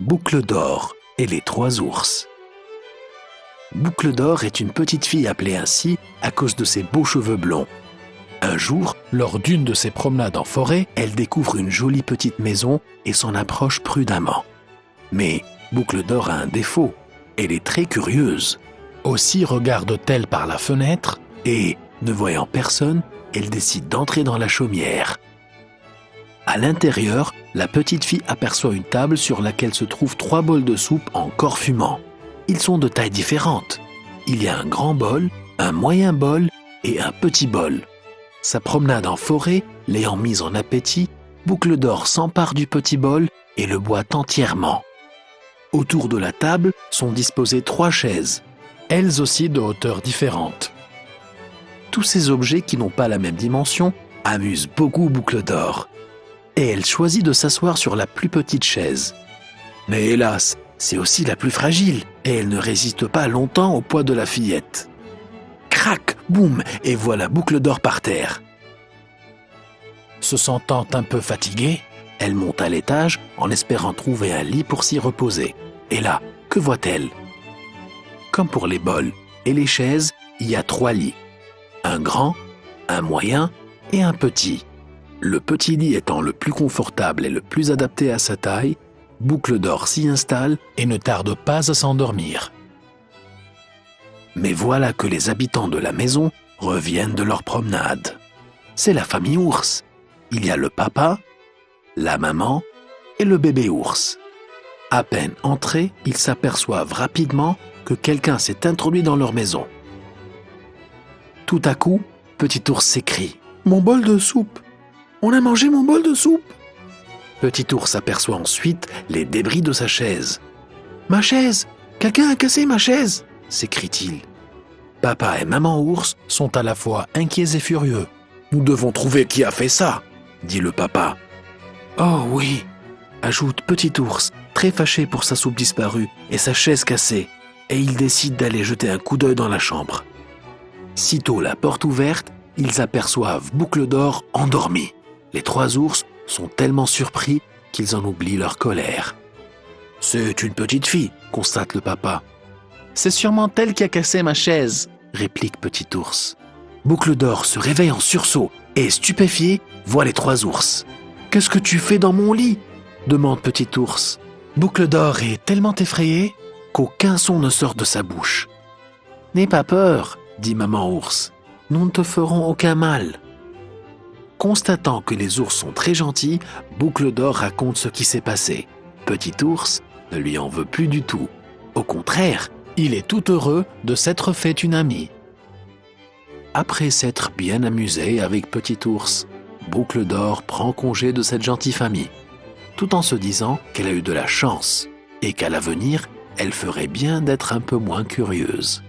Boucle d'or et les trois ours. Boucle d'or est une petite fille appelée ainsi à cause de ses beaux cheveux blonds. Un jour, lors d'une de ses promenades en forêt, elle découvre une jolie petite maison et s'en approche prudemment. Mais Boucle d'or a un défaut, elle est très curieuse. Aussi regarde-t-elle par la fenêtre et, ne voyant personne, elle décide d'entrer dans la chaumière. À l'intérieur, la petite fille aperçoit une table sur laquelle se trouvent 3 bols de soupe encore fumants. Ils sont de tailles différentes. Il y a un grand bol, un moyen bol et un petit bol. Sa promenade en forêt l'ayant mise en appétit, Boucle d'or s'empare du petit bol et le boit entièrement. Autour de la table sont disposées 3 chaises, elles aussi de hauteurs différentes. Tous ces objets qui n'ont pas la même dimension amusent beaucoup Boucle d'or. Et elle choisit de s'asseoir sur la plus petite chaise. Mais hélas, c'est aussi la plus fragile et elle ne résiste pas longtemps au poids de la fillette. Crac, boum, et voilà Boucle d'or par terre. Se sentant un peu fatiguée, elle monte à l'étage en espérant trouver un lit pour s'y reposer. Et là, que voit-elle? Comme pour les bols et les chaises, il y a 3 lits. Un grand, un moyen et un petit. Le petit lit étant le plus confortable et le plus adapté à sa taille, Boucle d'or s'y installe et ne tarde pas à s'endormir. Mais voilà que les habitants de la maison reviennent de leur promenade. C'est la famille ours. Il y a le papa, la maman et le bébé ours. À peine entrés, ils s'aperçoivent rapidement que quelqu'un s'est introduit dans leur maison. Tout à coup, Petit ours s'écrie « Mon bol de soupe !» « On a mangé mon bol de soupe !» Petit ours aperçoit ensuite les débris de sa chaise. « Ma chaise! Quelqu'un a cassé ma chaise !» s'écrie-t-il. Papa et maman ours sont à la fois inquiets et furieux. « Nous devons trouver qui a fait ça !» dit le papa. « Oh oui !» ajoute Petit ours, très fâché pour sa soupe disparue et sa chaise cassée, et il décide d'aller jeter un coup d'œil dans la chambre. Sitôt la porte ouverte, ils aperçoivent Boucle d'or endormie. Les 3 ours sont tellement surpris qu'ils en oublient leur colère. « C'est une petite fille », constate le papa. « C'est sûrement elle qui a cassé ma chaise », réplique Petit ours. Boucle d'or se réveille en sursaut et, stupéfié, voit les 3 ours. « Qu'est-ce que tu fais dans mon lit ?» demande Petit ours. Boucle d'or est tellement effrayé qu'aucun son ne sort de sa bouche. « N'aie pas peur », dit maman ours. « Nous ne te ferons aucun mal. » Constatant que les ours sont très gentils, Boucle d'or raconte ce qui s'est passé. Petit ours ne lui en veut plus du tout. Au contraire, il est tout heureux de s'être fait une amie. Après s'être bien amusé avec Petit ours, Boucle d'or prend congé de cette gentille famille, tout en se disant qu'elle a eu de la chance et qu'à l'avenir, elle ferait bien d'être un peu moins curieuse.